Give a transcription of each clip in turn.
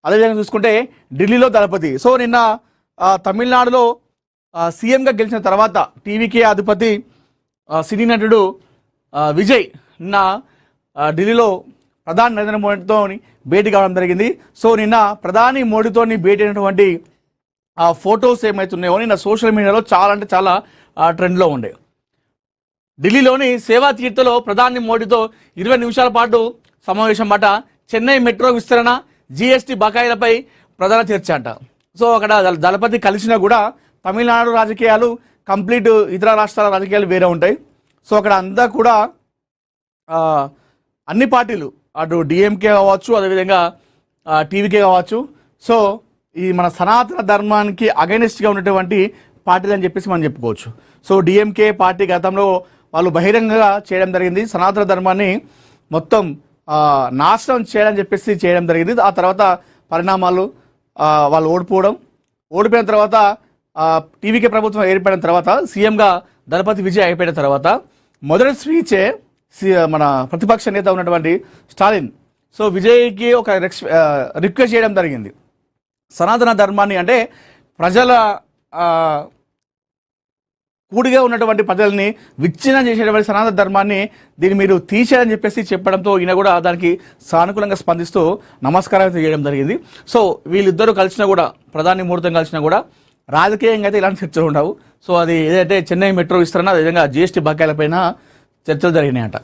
అదేవిధంగా చూసుకుంటే ఢిల్లీలో దళపతి. సో నిన్న తమిళనాడులో సీఎంగా గెలిచిన తర్వాత టీవీకే అధిపతి సినీ నటుడు విజయ్ నిన్న ఢిల్లీలో ప్రధాని నరేంద్ర మోడీతో భేటీ కావడం జరిగింది. సో నిన్న ప్రధాని మోడీతో భేటీ అయినటువంటి ఆ ఫొటోస్ ఏమవుతున్నాయో నిన్న సోషల్ మీడియాలో చాలా అంటే చాలా ట్రెండ్లో ఉండే. ఢిల్లీలోని సేవా తీర్థలో ప్రధాని మోడీతో 20 నిమిషాల పాటు సమావేశం మాట. చెన్నై మెట్రో విస్తరణ, జీఎస్టీ బకాయిలపై ప్రధాన చర్చ అంట. సో అక్కడ దళపతి కలిసినా కూడా తమిళనాడు రాజకీయాలు కంప్లీట్ ఇతర రాష్ట్రాల రాజకీయాలు వేరే ఉంటాయి. సో అక్కడ అంతా కూడా అన్ని పార్టీలు అటు డిఎంకే కావచ్చు, అదేవిధంగా టీవీకే కావచ్చు, సో ఈ మన సనాతన ధర్మానికి అగైనెస్ట్గా ఉన్నటువంటి పార్టీలు అని చెప్పేసి మనం చెప్పుకోవచ్చు. సో డిఎంకే పార్టీ గతంలో వాళ్ళు బహిరంగంగా చేయడం జరిగింది, సనాతన ధర్మాన్ని మొత్తం నాశనం చేయడం చెప్పేసి చేయడం జరిగింది. ఆ తర్వాత పరిణామాలు వాళ్ళు ఓడిపోయిన తర్వాత టీవీకే ప్రభుత్వం ఏర్పడిన తర్వాత సీఎంగా దళపతి విజయ్ అయిపోయిన తర్వాత మొదటి స్పీచే మన ప్రతిపక్ష నేత ఉన్నటువంటి స్టాలిన్ సో విజయ్కి ఒక రిక్వెస్ట్ చేయడం జరిగింది. సనాతన ధర్మాన్ని అంటే ప్రజల కూడిగా ఉన్నటువంటి ప్రజల్ని విచ్ఛిన్నం చేసేటువంటి సనాతన ధర్మాన్ని దీన్ని మీరు తీసేయాలని చెప్పేసి చెప్పడంతో ఈయన కూడా దానికి సానుకూలంగా స్పందిస్తూ నమస్కారం చేయడం జరిగింది. సో వీళ్ళిద్దరూ కలిసినా కూడా, ప్రధాని ముహూర్తం కలిసినా కూడా రాజకీయంగా అయితే ఇలాంటి చర్చలు ఉండవు. సో అది ఏదైతే చెన్నై మెట్రో విస్తరణ, అదేవిధంగా జీఎస్టీ బకాయిలపైన చర్చలు జరిగినాయట.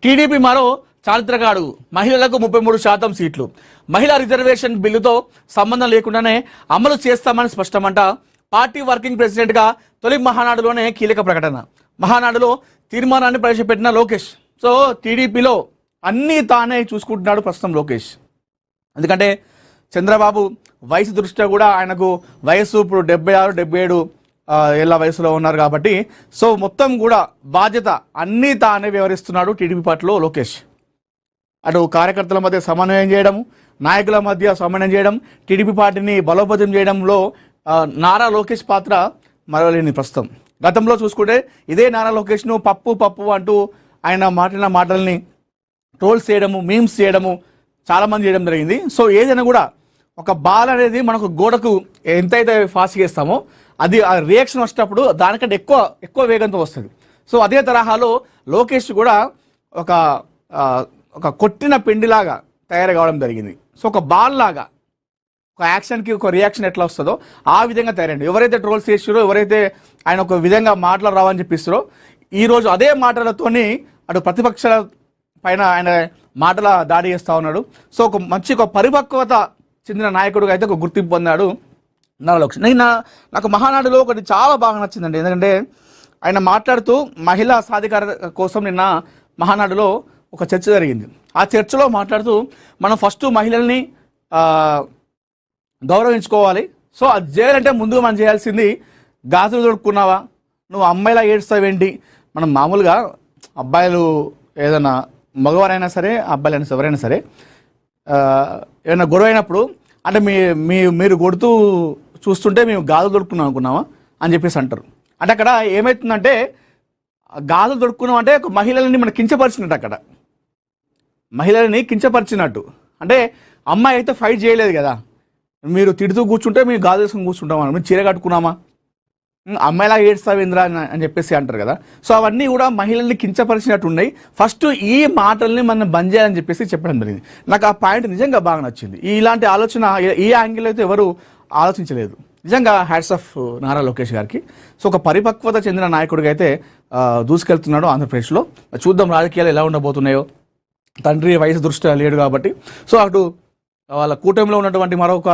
టీడీపీ మరో చారిత్రక అడుగు, మహిళలకు 33% సీట్లు. మహిళా రిజర్వేషన్ బిల్లుతో సంబంధం లేకుండానే అమలు చేస్తామని స్పష్టమంట. పార్టీ వర్కింగ్ ప్రెసిడెంట్గా తొలి మహానాడులోనే కీలక ప్రకటన. మహానాడులో తీర్మానాన్ని ప్రవేశపెట్టిన లోకేష్. సో టీడీపీలో అన్నీ తానే చూసుకుంటున్నాడు ప్రస్తుతం లోకేష్. ఎందుకంటే చంద్రబాబు వయసు దృష్ట్యా కూడా ఆయనకు వయసు ఇప్పుడు 76-77 ఏళ్ళ వయసులో ఉన్నారు కాబట్టి సో మొత్తం కూడా బాధ్యత అన్నీ తానే వ్యవహరిస్తున్నాడు టీడీపీ పార్టీలో లోకేష్. అటు కార్యకర్తల మధ్య సమన్వయం చేయడం, నాయకుల మధ్య సమన్వయం చేయడం, టీడీపీ పార్టీని బలోపేతం చేయడంలో నారా లోకేష్ పాత్ర మరవలేని ప్రస్తుతం. గతంలో చూసుకుంటే ఇదే నారా లోకేష్ను పప్పు అంటూ ఆయన మాట్లాడిన మాటల్ని ట్రోల్స్ చేయడము, మీమ్స్ చేయడము చాలామంది చేయడం జరిగింది. సో ఏదైనా కూడా ఒక బాల్ అనేది మనకు గోడకు ఎంతైతే ఫాస్ట్ చేస్తామో అది ఆ రియాక్షన్ వచ్చేటప్పుడు దానికంటే ఎక్కువ వేగంతో వస్తుంది. సో అదే తరహాలో లోకేష్ కూడా ఒక కొట్టిన పిండిలాగా తయారు కావడం జరిగింది. సో ఒక బాల్ లాగా ఒక యాక్షన్కి ఒక రియాక్షన్ ఎట్లా వస్తుందో ఆ విధంగా తయారండి. ఎవరైతే ట్రోల్స్ చేస్తారో, ఎవరైతే ఆయన ఒక విధంగా మాటలు రావని చెప్పిస్తారో, ఈరోజు అదే మాటలతోని అటు ప్రతిపక్షాల పైన ఆయన మాటల దాడి చేస్తూ ఉన్నాడు. సో ఒక పరిపక్వత చెందిన నాయకుడిగా అయితే ఒక గుర్తింపు పొందాడు నారా లోకేష్. నాకు మహానాడులో ఒకటి చాలా బాగా నచ్చిందండి. ఎందుకంటే ఆయన మాట్లాడుతూ మహిళా సాధికారత కోసం నిన్న మహానాడులో ఒక చర్చ జరిగింది. ఆ చర్చలో మాట్లాడుతూ మనం ఫస్ట్ మహిళల్ని గౌరవించుకోవాలి. సో అది చేయాలంటే ముందుగా మనం చేయాల్సింది గాజులు దొడుక్కున్నావా, నువ్వు అమ్మాయిలా ఏడుస్తావేంటి. మనం మామూలుగా అబ్బాయిలు ఏదైనా మగవారైనా సరే, అబ్బాయిలైనా సరే, ఎవరైనా సరే ఏదైనా గొడవ అయినప్పుడు అంటే మీరు కొడుతూ చూస్తుంటే మేము గాజులు దొడుక్కున్నాం అనుకున్నామా అని చెప్పేసి అంటారు. అంటే అక్కడ ఏమవుతుందంటే గాజులు దొడుక్కున్నాం అంటే మహిళలని మనం కించపరిచినట్టు, అక్కడ మహిళలని కించపరిచినట్టు. అంటే అమ్మాయి అయితే ఫైట్ చేయలేదు కదా, మీరు తిడుతూ కూర్చుంటే మేము గాజు వేసుకుని కూర్చుంటామా, మీరు చీర కట్టుకున్నామా, అమ్మాయిలా ఏడుస్తావేంద్రా అని చెప్పేసి అంటారు కదా. సో అవన్నీ కూడా మహిళల్ని కించపరిచినట్టు ఉన్నాయి. ఫస్ట్ ఈ మాటల్ని మనం బంద్ చేయాలని చెప్పేసి చెప్పడం జరిగింది. నాకు ఆ పాయింట్ నిజంగా బాగా నచ్చింది. ఇలాంటి ఆలోచన ఈ యాంగిల్ అయితే ఎవరు ఆలోచించలేదు. నిజంగా హ్యాట్స్ ఆఫ్ నారా లోకేష్ గారికి. సో ఒక పరిపక్వత చెందిన నాయకుడిగా అయితే దూసుకెళ్తున్నాడు ఆంధ్రప్రదేశ్లో. చూద్దాం రాజకీయాలు ఎలా ఉండబోతున్నాయో. తండ్రి వయసు దృష్ట్యా లేడు కాబట్టి సో అటు వాళ్ళ కూటమిలో ఉన్నటువంటి మరొక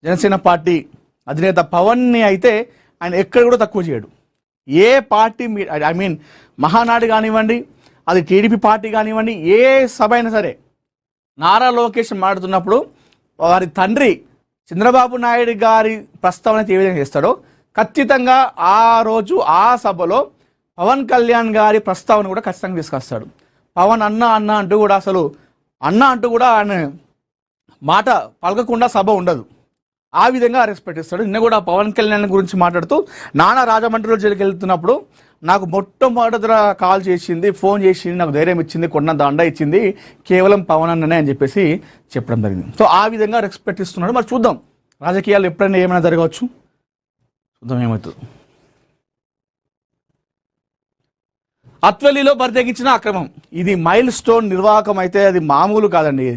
జనసేన పార్టీ అధినేత పవన్ని అయితే ఆయన ఎక్కడ కూడా తక్కువ చేయడు. ఏ పార్టీ మహానాడు కానివ్వండి, అది టీడీపీ పార్టీ కానివ్వండి, ఏ సభ అయినా సరే నారా లోకేష్ మాట్లాడుతున్నప్పుడు వారి తండ్రి చంద్రబాబు నాయుడు గారి ప్రస్తావన ఏ విధంగా చేస్తాడో ఖచ్చితంగా ఆ రోజు ఆ సభలో పవన్ కళ్యాణ్ గారి ప్రస్తావన కూడా ఖచ్చితంగా తీసుకొస్తాడు. పవన్ అన్న అంటూ కూడా అసలు అంటూ కూడా ఆయన మాట పలకకుండా సభ ఉండదు. ఆ విధంగా రెస్పెక్ట్ ఇస్తాడు. నిన్న కూడా పవన్ కళ్యాణ్ గురించి మాట్లాడుతూ నానా రాజమండ్రిలో జైలుకి వెళ్తున్నప్పుడు నాకు మొట్టమొదట కాల్ చేసింది, ఫోన్ చేసింది, నాకు ధైర్యం ఇచ్చింది, కొన్నంత అండ ఇచ్చింది కేవలం పవన్ అన్ననే అని చెప్పేసి చెప్పడం జరిగింది. సో ఆ విధంగా రెస్పెక్ట్ ఇస్తున్నాడు. మరి చూద్దాం రాజకీయాలు ఎప్పుడైనా ఏమైనా జరగవచ్చు, చూద్దాం ఏమవుతుంది. అత్వల్లిలో బరితెగించిన అక్రమం, ఇది మైల్ స్టోన్ నిర్వాహకం అయితే అది మామూలు కాదండి.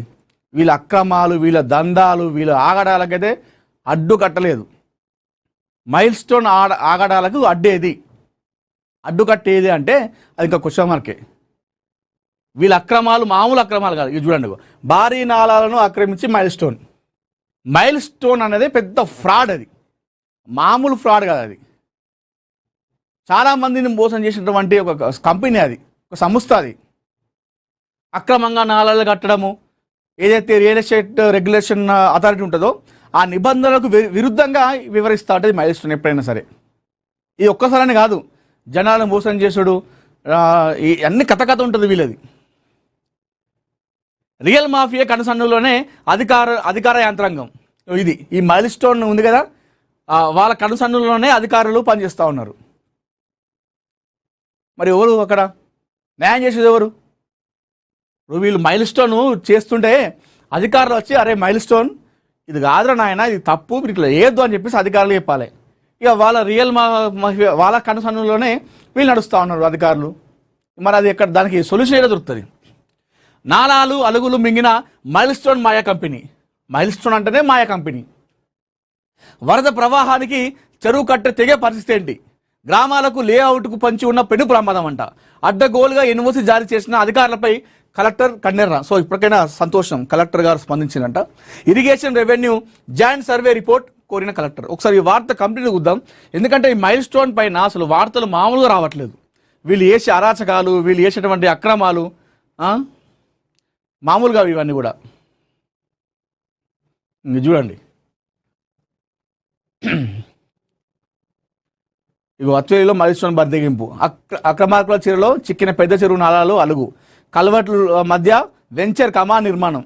వీళ్ళ అక్రమాలు, వీళ్ళ దందాలు, వీళ్ళ ఆగడాలకైతే అడ్డు కట్టలేదు. మైల్ స్టోన్ ఆగడాలకు అడ్డు కట్టేది అంటే అది ఇంకా క్వశ్చన్ మార్కే. వీళ్ళ అక్రమాలు మామూలు అక్రమాలు కాదు. ఇది చూడండి, భారీ నాళాలను ఆక్రమించి మైల్ స్టోన్ అనేది పెద్ద ఫ్రాడ్, అది మామూలు ఫ్రాడ్ కాదు. అది చాలామందిని మోసం చేసినటువంటి ఒక కంపెనీ, అది ఒక సంస్థ. అది అక్రమంగా నాళాలు కట్టడము, ఏదైతే రియల్ ఎస్టేట్ రెగ్యులేషన్ అథారిటీ ఉంటుందో ఆ నిబంధనలకు విరుద్ధంగా వివరిస్తూ ఉంటుంది మైల్ స్టోన్ ఎప్పుడైనా సరే. ఇది ఒక్కసారని కాదు, జనాలను మోసం చేసుడు అన్ని కథ ఉంటుంది వీళ్ళది. రియల్ మాఫియా కనుసన్నులోనే అధికార యంత్రాంగం ఇది. ఈ మైల్ స్టోన్ ఉంది కదా, వాళ్ళ కనుసన్నులోనే అధికారులు పనిచేస్తూ ఉన్నారు. మరి ఎవరు అక్కడ న్యాయం చేసేది ఎవరు? వీళ్ళు మైల్ స్టోన్ చేస్తుంటే అధికారులు వచ్చి అరే మైల్ స్టోన్ ఇది కాదురా నాయన, ఇది తప్పు, మీరు ఇట్లా వేయద్దు అని చెప్పేసి అధికారులు చెప్పాలి. ఇక వాళ్ళ వాళ్ళ కనుసన్నులోనే వీళ్ళు నడుస్తూ ఉన్నారు అధికారులు. మరి అది ఎక్కడ, దానికి సొల్యూషన్ ఏదో దొరుకుతుంది. నాలాలు అలుగులు మింగిన మైల్ స్టోన్ మాయా కంపెనీ. మైల్ స్టోన్ అంటేనే మాయా కంపెనీ. వరద ప్రవాహానికి చెరువు కట్టే తెగే పరిస్థితి ఏంటి? గ్రామాలకు లేఅవుట్కు పంచి ఉన్న పెను ప్రమాదం అంట. అడ్డగోలుగా ఎన్ఓసి జారీ చేసిన అధికారులపై కలెక్టర్ కన్నెర్ర. సో ఇప్పటికైనా సంతోషం, కలెక్టర్ గారు స్పందించినంట. Irrigation revenue joint survey report కోరిన కలెక్టర్. ఒకసారి ఈ వార్త కంప్లీట్ చూద్దాం, ఎందుకంటే ఈ మైల్ స్టోన్ పైన అసలు వార్తలు మామూలుగా రావట్లేదు. వీళ్ళు చేసే అరాచకాలు, వీళ్ళు చేసేటువంటి అక్రమాలు మామూలుగా ఇవన్నీ కూడా చూడండి. ఇగో అత్వేలిలో మైల్ స్టోన్ బరితెగింపు, అక్రమార్కుల చెరువులో చిక్కిన పెద్ద చెరువు నాలాలు అలుగు, కల్వర్ట్ల మధ్య వెంచర్ కమా నిర్మాణం.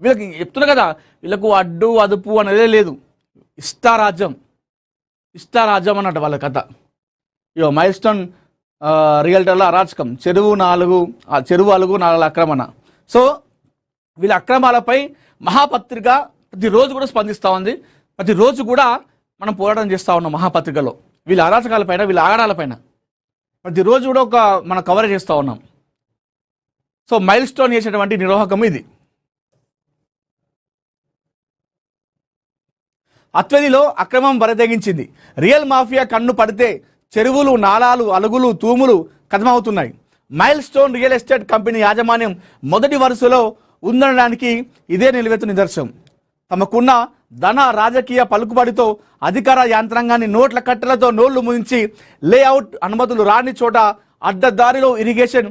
వీళ్ళకి చెప్తున్నా కదా, వీళ్ళకు అడ్డు అదుపు అనేదే లేదు. ఇష్టారాజ్యం అన్నట్టు వాళ్ళ కథ. ఇగో మైల్ స్టోన్ రియల్టర్ల అరాచకం, చెరువు అలుగు నాలుగు ఆక్రమణ. సో వీళ్ళ అక్రమాలపై మహాపత్రిక ప్రతిరోజు కూడా స్పందిస్తూ ఉంది. ప్రతిరోజు కూడా మనం పోరాటం చేస్తూ ఉన్నాం మహాపత్రికలో. వీళ్ళ అరాచకాలపైన, వీళ్ళ ఆగడాలపైన ప్రతిరోజు కూడా మనం కవర్ చేస్తూ ఉన్నాం. సో మైల్ స్టోన్ చేసేటువంటి నిర్వాహకం ఇది. అత్వదిలో అక్రమం బరితెగించింది. రియల్ మాఫియా కన్ను పడితే చెరువులు, నాలాలు, అలుగులు, తూములు కథమవుతున్నాయి. Milestone real estate company యాజమాన్యం మొదటి వరుసలో ఉండడానికి ఇదే నిలువెత్తు నిదర్శనం. తమకున్న ధన రాజకీయ పలుకుబడితో అధికార యంత్రాంగాన్ని నోట్ల కట్టెలతో నోళ్లు ముంచి లేఅవుట్ అనుమతులు రాని చోట అడ్డదారిలో ఇరిగేషన్